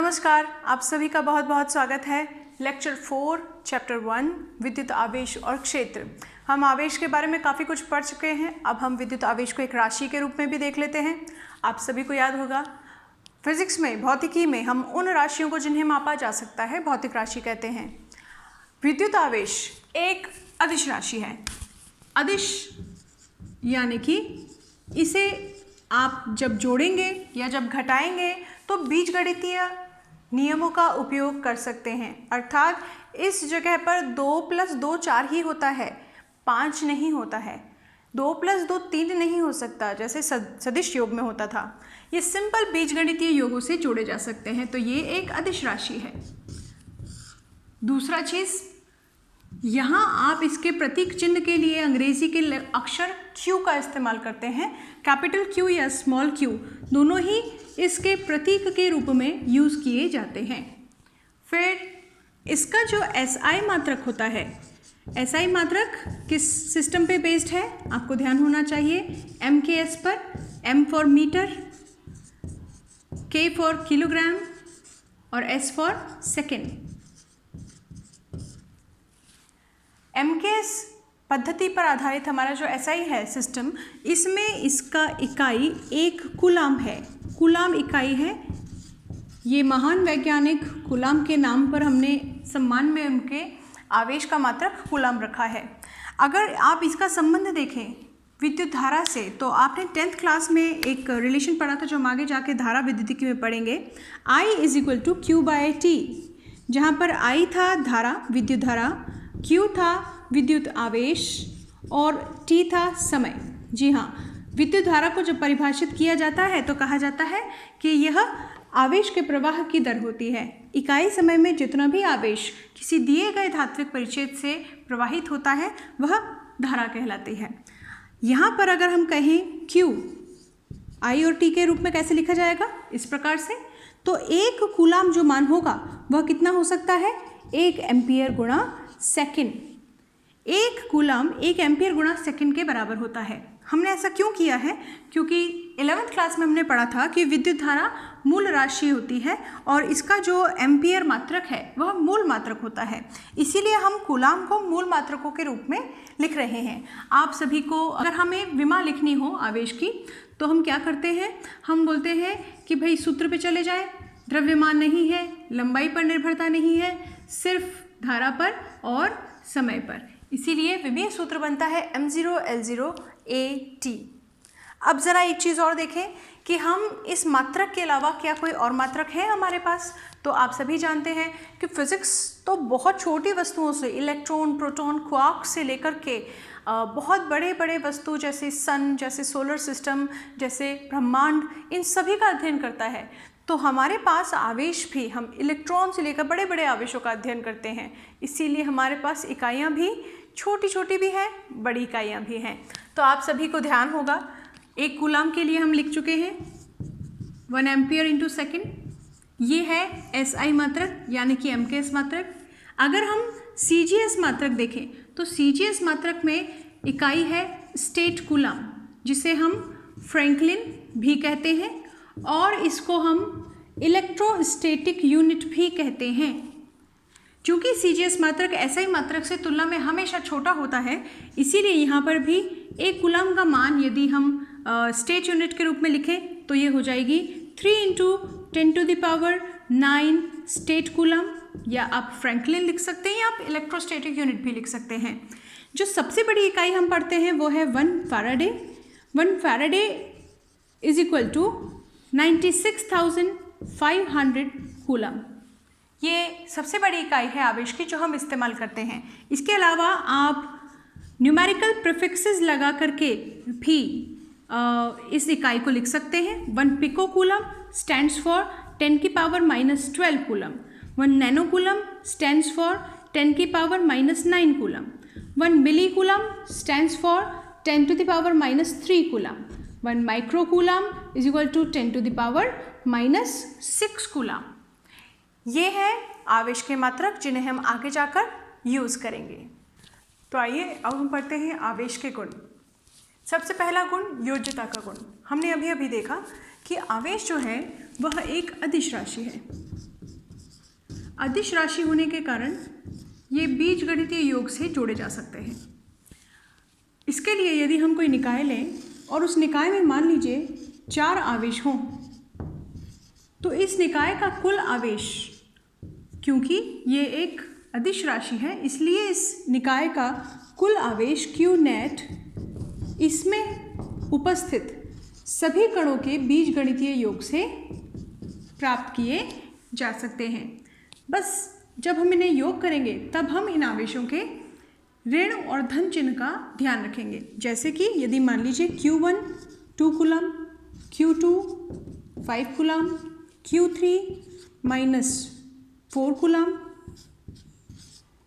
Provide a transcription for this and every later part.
नमस्कार, आप सभी का बहुत बहुत स्वागत है। लेक्चर 4 चैप्टर 1 विद्युत आवेश और क्षेत्र। हम आवेश के बारे में काफ़ी कुछ पढ़ चुके हैं। अब हम विद्युत आवेश को एक राशि के रूप में भी देख लेते हैं। आप सभी को याद होगा फिजिक्स में, भौतिकी में हम उन राशियों को जिन्हें मापा जा सकता है भौतिक राशि कहते हैं। विद्युत आवेश एक अदिश राशि है। अदिश यानी कि इसे आप जब जोड़ेंगे या जब घटाएंगे तो बीजगणितीय नियमों का उपयोग कर सकते हैं। अर्थात इस जगह पर 2 + 2 4 ही होता है, 5 नहीं होता है। 2 + 2 3 नहीं हो सकता जैसे सदिश योग में होता था। ये सिंपल बीजगणितीय योगों से जोड़े जा सकते हैं, तो ये एक अदिश राशि है। दूसरा चीज़, यहाँ आप इसके प्रतीक चिन्ह के लिए अंग्रेजी के अक्षर Q का इस्तेमाल करते हैं। कैपिटल Q या स्मॉल q दोनों ही इसके प्रतीक के रूप में यूज़ किए जाते हैं। फिर इसका जो SI मात्रक होता है, SI मात्रक किस सिस्टम पे बेस्ड है आपको ध्यान होना चाहिए। MKS पर, M for metre, K for kilogram और S फॉर सेकेंड। MKS पद्धति पर आधारित हमारा जो SI है सिस्टम, इसमें इसका इकाई एक कूलाम है। कूलाम इकाई है। ये महान वैज्ञानिक कूलाम के नाम पर हमने सम्मान में उनके आवेश का मात्रक कूलाम रखा है। अगर आप इसका संबंध देखें विद्युत धारा से, तो आपने 10th क्लास में एक रिलेशन पढ़ा था जो हम आगे जाके धारा विद्युतिकी में पढ़ेंगे। I = Q/T, जहाँ पर I था धारा, विद्युत धारा, Q था विद्युत आवेश और T था समय। जी हाँ, विद्युत धारा को जब परिभाषित किया जाता है तो कहा जाता है कि यह आवेश के प्रवाह की दर होती है। इकाई समय में जितना भी आवेश किसी दिए गए धात्विक परिच्छेद से प्रवाहित होता है वह धारा कहलाती है। यहाँ पर अगर हम कहें Q I और T के रूप में कैसे लिखा जाएगा, इस प्रकार से, तो एक कूलाम जो मान होगा वह कितना हो सकता है, 1 एम्पियर गुणा सेकेंड। 1 कूलाम 1 एम्पियर गुणा सेकेंड के बराबर होता है। हमने ऐसा क्यों किया है, क्योंकि 11th क्लास में हमने पढ़ा था कि विद्युत धारा मूल राशि होती है और इसका जो एम्पियर मात्रक है वह मूल मात्रक होता है। इसीलिए हम कूलाम को मूल मात्रकों के रूप में लिख रहे हैं। आप सभी को अगर हमें विमा लिखनी हो आवेश की, तो हम क्या करते हैं, हम बोलते हैं कि भाई सूत्र पे चले जाए। द्रव्यमान नहीं है, लंबाई पर निर्भरता नहीं है, सिर्फ धारा पर और समय पर। इसीलिए विमीय सूत्र बनता है M0L0AT। अब ज़रा एक चीज़ और देखें कि हम इस मात्रक के अलावा क्या कोई और मात्रक है हमारे पास। तो आप सभी जानते हैं कि फिज़िक्स तो बहुत छोटी वस्तुओं से, इलेक्ट्रॉन, प्रोटॉन, क्वार्क से लेकर के बहुत बड़े बड़े वस्तु जैसे सन, जैसे सोलर सिस्टम, जैसे ब्रह्मांड, इन सभी का अध्ययन करता है। तो हमारे पास आवेश भी, हम इलेक्ट्रॉन से लेकर बड़े बड़े आवेशों का अध्ययन करते हैं। इसीलिए हमारे पास इकाइयाँ भी छोटी छोटी भी हैं, बड़ी इकाइयाँ भी हैं। तो आप सभी को ध्यान होगा, एक कूलाम के लिए हम लिख चुके हैं 1 एम्पियर इंटू सेकेंड। ये है SI मात्रक यानी कि MKS मात्रक। अगर हम CGS मात्रक देखें तो CGS मात्रक में इकाई है स्टेट कूलाम, जिसे हम फ्रैंकलिन भी कहते हैं और इसको हम इलेक्ट्रोस्टैटिक यूनिट भी कहते हैं। क्योंकि CGS मात्रक SI मात्रक से तुलना में हमेशा छोटा होता है, इसीलिए यहाँ पर भी एक कूलाम का मान यदि हम स्टेट यूनिट के रूप में लिखें तो ये हो जाएगी 3 × 10⁹ स्टेट कूलाम, या आप फ्रैंकलिन लिख सकते हैं या आप इलेक्ट्रोस्टैटिक यूनिट भी लिख सकते हैं। जो सबसे बड़ी इकाई हम पढ़ते हैं वो है 1 फैराडे। 1 Faraday = 96,500 coulomb. ये सबसे बड़ी इकाई है आवेश की जो हम इस्तेमाल करते हैं। इसके अलावा आप न्यूमेरिकल प्रीफिक्सेस लगा करके भी इस इकाई को लिख सकते हैं। 1 pico coulomb stands for 10⁻⁻12 coulomb. 1 nano coulomb stands for 10⁻⁻9 coulomb. 1 milli coulomb stands for 10⁻³ coulomb. 1 micro coulomb = 10⁻⁻6 coulomb. ये है आवेश के मात्रक जिन्हें हम आगे जाकर यूज़ करेंगे। तो आइए अब हम पढ़ते हैं आवेश के गुण। सबसे पहला गुण योज्यता का गुण। हमने अभी अभी देखा कि आवेश जो है वह एक अदिश राशि है। अदिश राशि होने के कारण ये बीजगणितीय योग से जोड़े जा सकते हैं। इसके लिए यदि हम कोई निकाय लें और उस निकाय में मान लीजिए 4 आवेश हों, तो इस निकाय का कुल आवेश, क्योंकि ये एक अदिश राशि है इसलिए इस निकाय का कुल आवेश Q नेट इसमें उपस्थित सभी कणों के बीजगणितीय योग से प्राप्त किए जा सकते हैं। बस जब हम इन्हें योग करेंगे तब हम इन आवेशों के ऋण और धन चिन्ह का ध्यान रखेंगे। जैसे कि यदि मान लीजिए Q1 2 coulomb, Q2 5 coulomb, Q3 -4 coulomb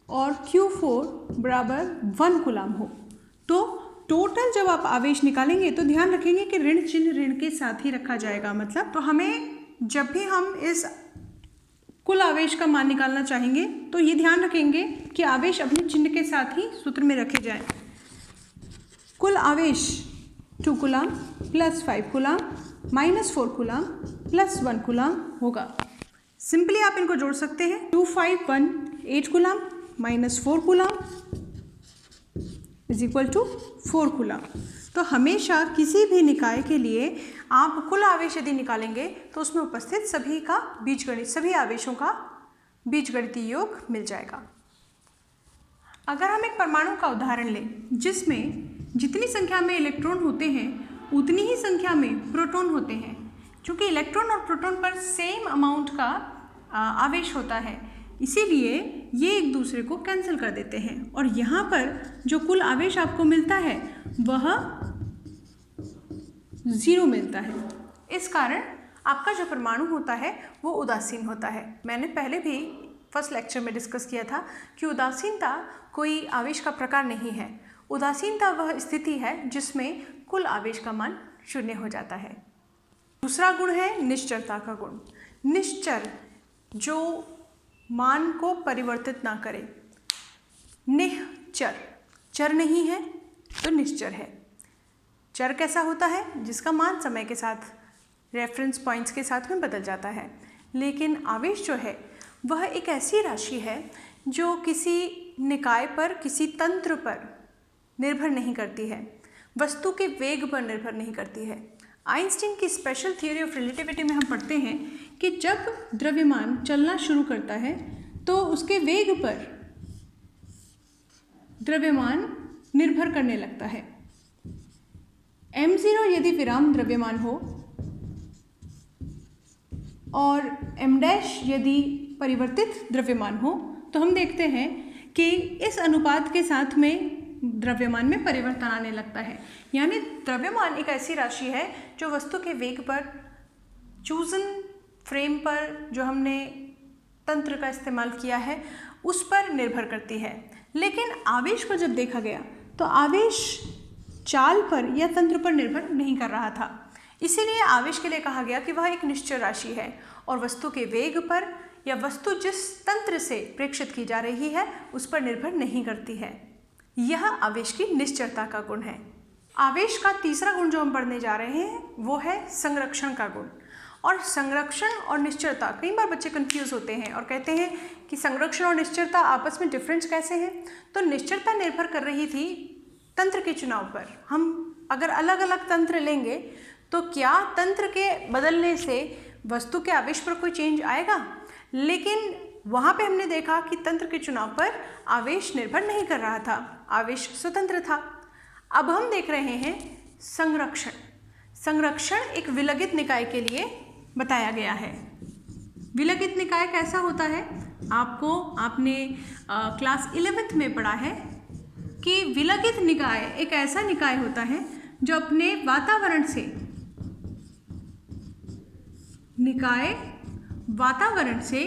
और Q4 बराबर 1 कूलम हो, तो टोटल जब आप आवेश निकालेंगे तो ध्यान रखेंगे कि ऋण चिन्ह ऋण के साथ ही रखा जाएगा। मतलब तो हमें जब भी हम इस कुल आवेश का मान निकालना चाहेंगे तो ये ध्यान रखेंगे कि आवेश अपने चिन्ह के साथ ही सूत्र में रखे जाएं। कुल आवेश 2 coulomb plus 5 coulomb minus 4 coulomb plus 1 coulomb होगा। सिंपली आप इनको जोड़ सकते हैं। 2 5 1 8 coulomb minus 4 coulomb is equal to 4 coulomb. तो हमेशा किसी भी निकाय के लिए आप कुल आवेश यदि निकालेंगे तो उसमें उपस्थित सभी आवेशों का बीजगणितीय योग मिल जाएगा। अगर हम एक परमाणु का उदाहरण लें जिसमें जितनी संख्या में इलेक्ट्रॉन होते हैं उतनी ही संख्या में प्रोटॉन होते हैं, क्योंकि इलेक्ट्रॉन और प्रोटॉन पर सेम अमाउंट का आवेश होता है, इसीलिए ये एक दूसरे को कैंसिल कर देते हैं और यहाँ पर जो कुल आवेश आपको मिलता है वह 0 मिलता है। इस कारण आपका जो परमाणु होता है वो उदासीन होता है। मैंने पहले भी फर्स्ट लेक्चर में डिस्कस किया था कि उदासीनता कोई आवेश का प्रकार नहीं है। उदासीनता वह स्थिति है जिसमें कुल आवेश का मान 0 हो जाता है। दूसरा गुण है निश्चरता का गुण। निश्चर जो मान को परिवर्तित ना करे। निश्चर चर नहीं है तो निश्चर है। चर कैसा होता है? जिसका मान समय के साथ रेफरेंस पॉइंट्स के साथ में बदल जाता है। लेकिन आवेश जो है वह एक ऐसी राशि है जो किसी निकाय पर, किसी तंत्र पर निर्भर नहीं करती है, वस्तु के वेग पर निर्भर नहीं करती है। आइंस्टीन की स्पेशल थियोरी ऑफ रिलेटिविटी में हम पढ़ते हैं कि जब द्रव्यमान चलना शुरू करता है तो उसके वेग पर द्रव्यमान निर्भर करने लगता है। m0 यदि विराम द्रव्यमान हो और m' यदि परिवर्तित द्रव्यमान हो तो हम देखते हैं कि इस अनुपात के साथ में द्रव्यमान में परिवर्तन आने लगता है। यानी द्रव्यमान एक ऐसी राशि है जो वस्तु के वेग पर, चूजन फ्रेम पर जो हमने तंत्र का इस्तेमाल किया है उस पर निर्भर करती है। लेकिन आवेश को जब देखा गया तो आवेश चाल पर या तंत्र पर निर्भर नहीं कर रहा था, इसीलिए आवेश के लिए कहा गया कि वह एक निश्चर राशि है और वस्तु के वेग पर या वस्तु जिस तंत्र से प्रेक्षित की जा रही है उस पर निर्भर नहीं करती है। यह आवेश की निश्चरता का गुण है। आवेश का तीसरा गुण जो हम पढ़ने जा रहे हैं वो है संरक्षण का गुण। और संरक्षण और निश्चरता, कई बार बच्चे कंफ्यूज होते हैं और कहते हैं कि संरक्षण और निश्चरता आपस में डिफरेंस कैसे है। तो निश्चरता निर्भर कर रही थी तंत्र के चुनाव पर। हम अगर अलग अलग तंत्र लेंगे तो क्या तंत्र के बदलने से वस्तु के आवेश पर कोई चेंज आएगा? लेकिन वहाँ पे हमने देखा कि तंत्र के चुनाव पर आवेश निर्भर नहीं कर रहा था, आवेश स्वतंत्र था। अब हम देख रहे हैं संरक्षण। संरक्षण एक विलगित निकाय के लिए बताया गया है। विलगित निकाय कैसा होता है? आपने क्लास 11th में पढ़ा है कि विलगित निकाय एक ऐसा निकाय होता है जो अपने वातावरण से, निकाय वातावरण से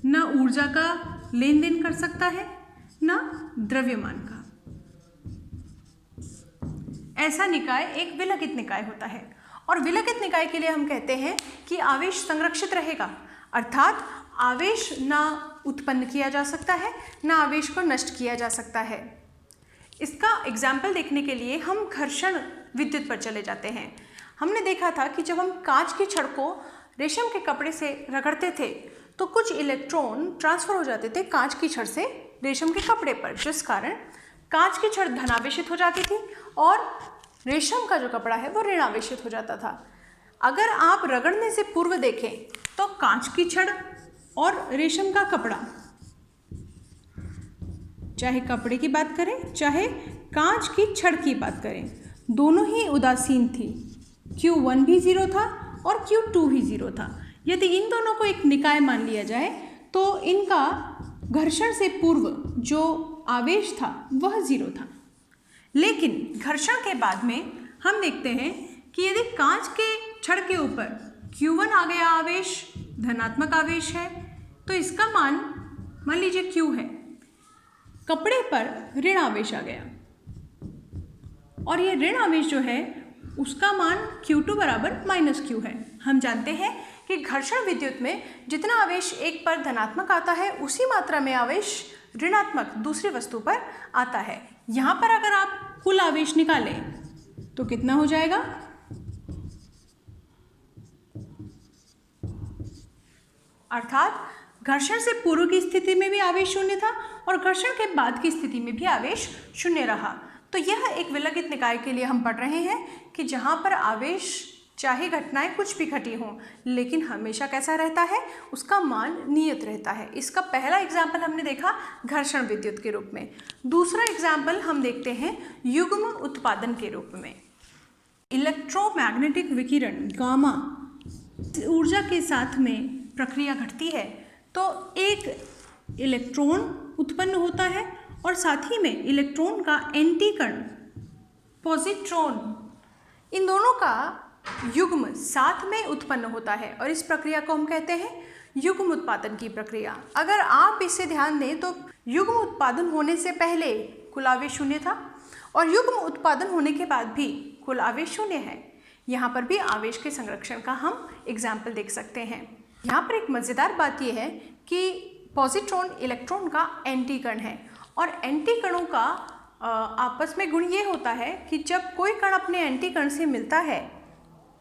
न ऊर्जा का लेन देन कर सकता है न द्रव्यमान का। ऐसा निकाय एक विलगित निकाय होता है। और विलगित निकाय के लिए हम कहते हैं कि आवेश संरक्षित रहेगा, अर्थात आवेश ना उत्पन्न किया जा सकता है ना आवेश को नष्ट किया जा सकता है। इसका एग्जाम्पल देखने के लिए हम घर्षण विद्युत पर चले जाते हैं। हमने देखा था कि जब हम कांच की छड़ को रेशम के कपड़े से रगड़ते थे तो कुछ इलेक्ट्रॉन ट्रांसफर हो जाते थे कांच की छड़ से रेशम के कपड़े पर, जिस कारण कांच की छड़ धनावेशित हो जाती थी और रेशम का जो कपड़ा है वो ऋणावेशित हो जाता था। अगर आप रगड़ने से पूर्व देखें तो कांच की छड़ और रेशम का कपड़ा, चाहे कपड़े की बात करें चाहे कांच की छड़ की बात करें, दोनों ही उदासीन थी। Q1 भी 0 था और Q2 भी 0 था। यदि इन दोनों को एक निकाय मान लिया जाए तो इनका घर्षण से पूर्व जो आवेश था वह 0 था। लेकिन घर्षण के बाद में हम देखते हैं कि यदि कांच के छड़ के ऊपर Q1 आ गया आवेश, धनात्मक आवेश है, तो इसका मान लीजिए Q है, कपड़े पर ऋण आवेश आ गया और ये ऋण आवेश जो है उसका मान Q2 बराबर -Q है। हम जानते हैं कि घर्षण विद्युत में जितना आवेश एक पर धनात्मक आता है उसी मात्रा में आवेश ऋणात्मक दूसरी वस्तु पर आता है। यहाँ पर अगर आप कुल आवेश निकालें तो कितना हो जाएगा? अर्थात घर्षण से पूर्व की स्थिति में भी आवेश शून्य था और घर्षण के बाद की स्थिति में भी आवेश शून्य रहा। तो यह एक विलगित निकाय के लिए हम पढ़ रहे हैं कि जहाँ पर आवेश चाहे घटनाएं कुछ भी घटी हों लेकिन हमेशा कैसा रहता है, उसका मान नियत रहता है। इसका पहला एग्जाम्पल हमने देखा घर्षण विद्युत के रूप में। दूसरा एग्जाम्पल हम देखते हैं युग्म उत्पादन के रूप में। इलेक्ट्रोमैग्नेटिक विकिरण गामा ऊर्जा के साथ में प्रक्रिया घटती है तो एक इलेक्ट्रॉन उत्पन्न होता है और साथ ही में इलेक्ट्रॉन का एंटी कण पॉजिट्रॉन, इन दोनों का युग्म साथ में उत्पन्न होता है और इस प्रक्रिया को हम कहते हैं युग्म उत्पादन की प्रक्रिया। अगर आप इसे ध्यान दें तो युग्म उत्पादन होने से पहले कुल आवेश शून्य था और युग्म उत्पादन होने के बाद भी कुल आवेश शून्य है। यहाँ पर भी आवेश के संरक्षण का हम एग्जाम्पल देख सकते हैं। यहाँ पर एक मज़ेदार बात यह है कि पॉजिट्रॉन इलेक्ट्रॉन का एंटी कण है और एंटी कणों का आपस में गुण ये होता है कि जब कोई कण अपने एंटी कण से मिलता है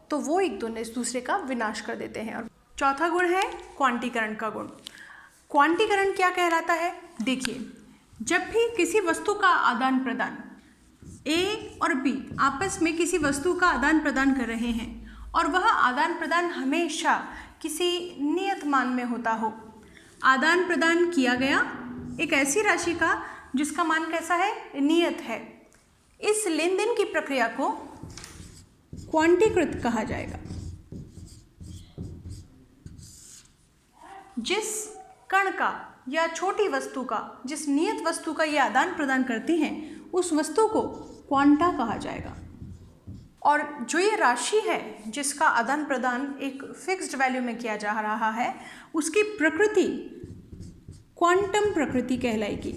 तो वो एक दूसरे का विनाश कर देते हैं। और चौथा गुण है क्वांटीकरण का गुण। क्वांटीकरण क्या कहलाता है? देखिए, जब भी किसी वस्तु का आदान प्रदान A और B आपस में किसी वस्तु का आदान प्रदान कर रहे हैं और वह आदान प्रदान हमेशा किसी नियत मान में होता हो, आदान प्रदान किया गया एक ऐसी राशि का जिसका मान कैसा है, नियत है, इस लेन देन की प्रक्रिया को क्वांटीकृत कहा जाएगा। जिस कण का या छोटी वस्तु का, जिस नियत वस्तु का ये आदान प्रदान करती हैं उस वस्तु को क्वांटा कहा जाएगा। और जो ये राशि है जिसका आदान प्रदान एक फिक्स्ड वैल्यू में किया जा रहा है उसकी प्रकृति क्वांटम प्रकृति कहलाएगी।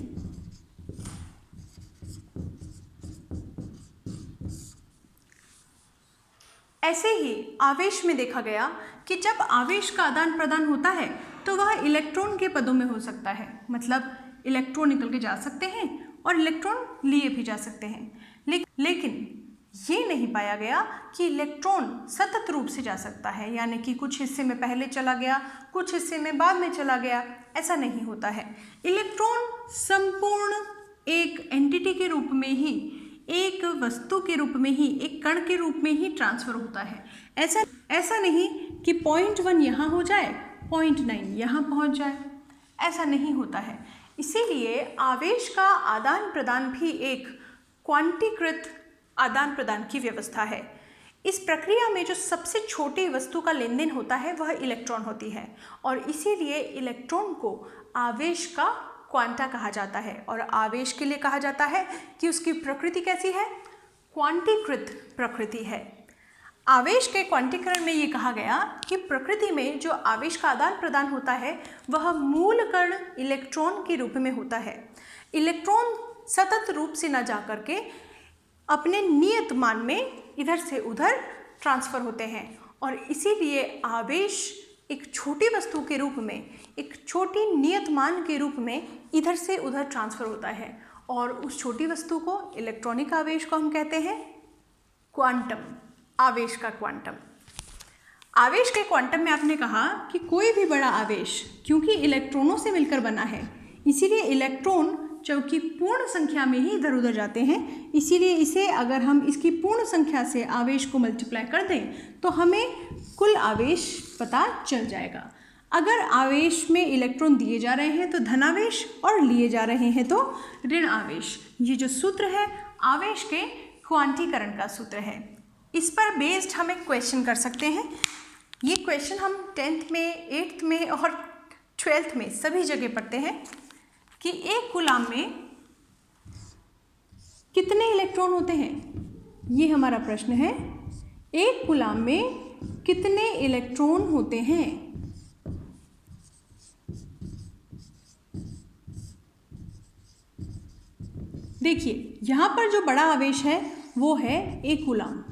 ऐसे ही आवेश में देखा गया कि जब आवेश का आदान प्रदान होता है तो वह इलेक्ट्रॉन के पदों में हो सकता है, मतलब इलेक्ट्रॉन निकल के जा सकते हैं और इलेक्ट्रॉन लिए भी जा सकते हैं। लेकिन ये नहीं पाया गया कि इलेक्ट्रॉन सतत रूप से जा सकता है, यानी कि कुछ हिस्से में पहले चला गया, कुछ हिस्से में बाद में चला गया, ऐसा नहीं होता है। इलेक्ट्रॉन संपूर्ण एक एंटिटी के रूप में ही, एक वस्तु के रूप में ही, एक कण के रूप में ही ट्रांसफर होता है। ऐसा नहीं कि पॉइंट 1 यहाँ हो जाए, पॉइंट 9 यहाँ पहुँच जाए, ऐसा नहीं होता है। इसीलिए आवेश का आदान प्रदान भी एक क्वांटीकृत आदान प्रदान की व्यवस्था है। इस प्रक्रिया में जो सबसे छोटी वस्तु का लेन देन होता है वह इलेक्ट्रॉन होती है और इसीलिए इलेक्ट्रॉन को आवेश का क्वांटा कहा जाता है। और आवेश के लिए कहा जाता है कि उसकी प्रकृति कैसी है, क्वांटीकृत प्रकृति है। आवेश के क्वांटीकरण में ये कहा गया कि प्रकृति में जो आवेश का आदान प्रदान होता है वह मूल कण इलेक्ट्रॉन के रूप में होता है। इलेक्ट्रॉन सतत रूप से न जा करके अपने नियत मान में इधर से उधर ट्रांसफ़र होते हैं और इसीलिए आवेश एक छोटी वस्तु के रूप में, एक छोटी नियत मान के रूप में इधर से उधर ट्रांसफ़र होता है और उस छोटी वस्तु को, इलेक्ट्रॉनिक आवेश को हम कहते हैं क्वांटम, आवेश का क्वांटम। आवेश के क्वांटम में आपने कहा कि कोई भी बड़ा आवेश क्योंकि इलेक्ट्रॉनों से मिलकर बना है, इसीलिए इलेक्ट्रॉन जबकि पूर्ण संख्या में ही इधर उधर जाते हैं, इसीलिए इसे अगर हम इसकी पूर्ण संख्या से आवेश को मल्टीप्लाई कर दें तो हमें कुल आवेश पता चल जाएगा। अगर आवेश में इलेक्ट्रॉन दिए जा रहे हैं तो धनावेश और लिए जा रहे हैं तो ऋण आवेश। ये जो सूत्र है आवेश के क्वांटीकरण का सूत्र है। इस पर बेस्ड हम एक क्वेश्चन कर सकते हैं। ये क्वेश्चन हम 10th में, 8th में और 12th में सभी जगह पढ़ते हैं कि एक कूलाम में कितने इलेक्ट्रॉन होते हैं। ये हमारा प्रश्न है, एक कूलाम में कितने इलेक्ट्रॉन होते हैं। देखिए यहाँ पर जो बड़ा आवेश है वो है एक कूलाम।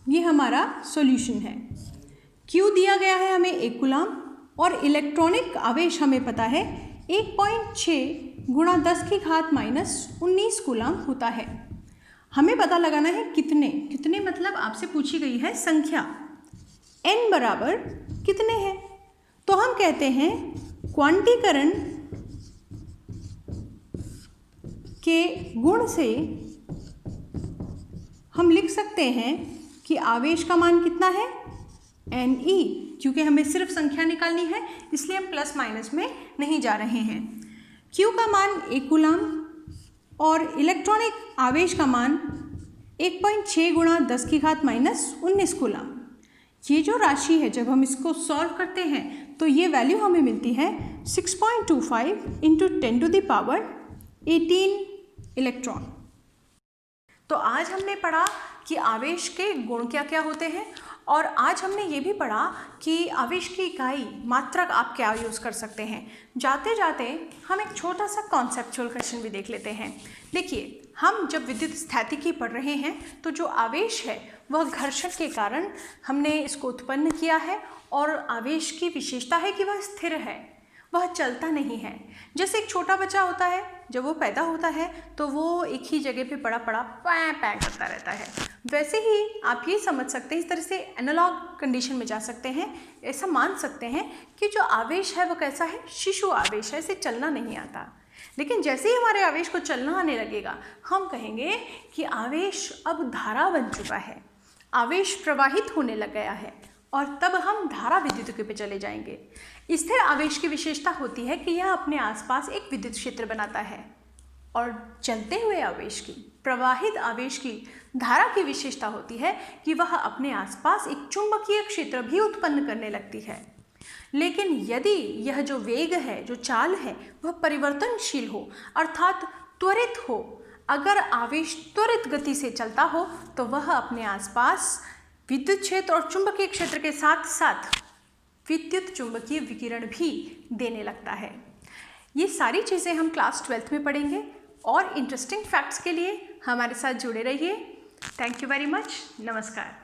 ये हमारा सॉल्यूशन है। Q दिया गया है हमें एक कूलाम और इलेक्ट्रॉनिक आवेश हमें पता है 1.6 गुणा 10 की घात -19 कूलाम होता है। हमें पता लगाना है कितने मतलब आपसे पूछी गई है संख्या, n बराबर कितने हैं। तो हम कहते हैं क्वांटीकरण के गुण से हम लिख सकते हैं कि आवेश का मान कितना है Ne, क्योंकि हमें सिर्फ संख्या निकालनी है इसलिए हम प्लस माइनस में नहीं जा रहे हैं। Q का मान 1 कूलाम और इलेक्ट्रॉनिक आवेश का मान 1.6 गुणा 10 की घात -19 कूलाम। ये जो राशि है जब हम इसको सॉल्व करते हैं तो ये वैल्यू हमें मिलती है 6.25 × 10⁻18 इलेक्ट्रॉन। तो आज हमने पढ़ा कि आवेश के गुण क्या क्या होते हैं और आज हमने ये भी पढ़ा कि आवेश की इकाई मात्रक आप क्या यूज़ कर सकते हैं। जाते जाते हम एक छोटा सा कॉन्सेप्चुअल क्वेश्चन भी देख लेते हैं। देखिए, हम जब विद्युत स्थैतिकी पढ़ रहे हैं तो जो आवेश है वह घर्षण के कारण हमने इसको उत्पन्न किया है और आवेश की विशेषता है कि वह स्थिर है, वह चलता नहीं है। जैसे एक छोटा बच्चा होता है, जब वो पैदा होता है तो वो एक ही जगह पे पड़ा पैं पैं करता रहता है। वैसे ही आप ये समझ सकते हैं, इस तरह से एनालॉग कंडीशन में जा सकते हैं, ऐसा मान सकते हैं कि जो आवेश है वो कैसा है, शिशु आवेश है, इसे चलना नहीं आता। लेकिन जैसे ही हमारे आवेश को चलना आने लगेगा हम कहेंगे कि आवेश अब धारा बन चुका है, आवेश प्रवाहित होने लग गया है और तब हम धारा विद्युत पे चले जाएंगे। स्थिर आवेश की विशेषता होती है कि यह अपने आसपास एक विद्युत क्षेत्र बनाता है और चलते हुए आवेश की, प्रवाहित आवेश की धारा की विशेषता होती है कि वह अपने आसपास एक चुंबकीय क्षेत्र भी उत्पन्न करने लगती है। लेकिन यदि यह जो वेग है, जो चाल है, वह परिवर्तनशील हो अर्थात त्वरित हो, अगर आवेश त्वरित गति से चलता हो तो वह अपने आसपास विद्युत क्षेत्र और चुंबकीय क्षेत्र के साथ साथ विद्युत चुंबकीय विकिरण भी देने लगता है। ये सारी चीज़ें हम क्लास 12th में पढ़ेंगे और इंटरेस्टिंग फैक्ट्स के लिए हमारे साथ जुड़े रहिए। Thank you very much. नमस्कार।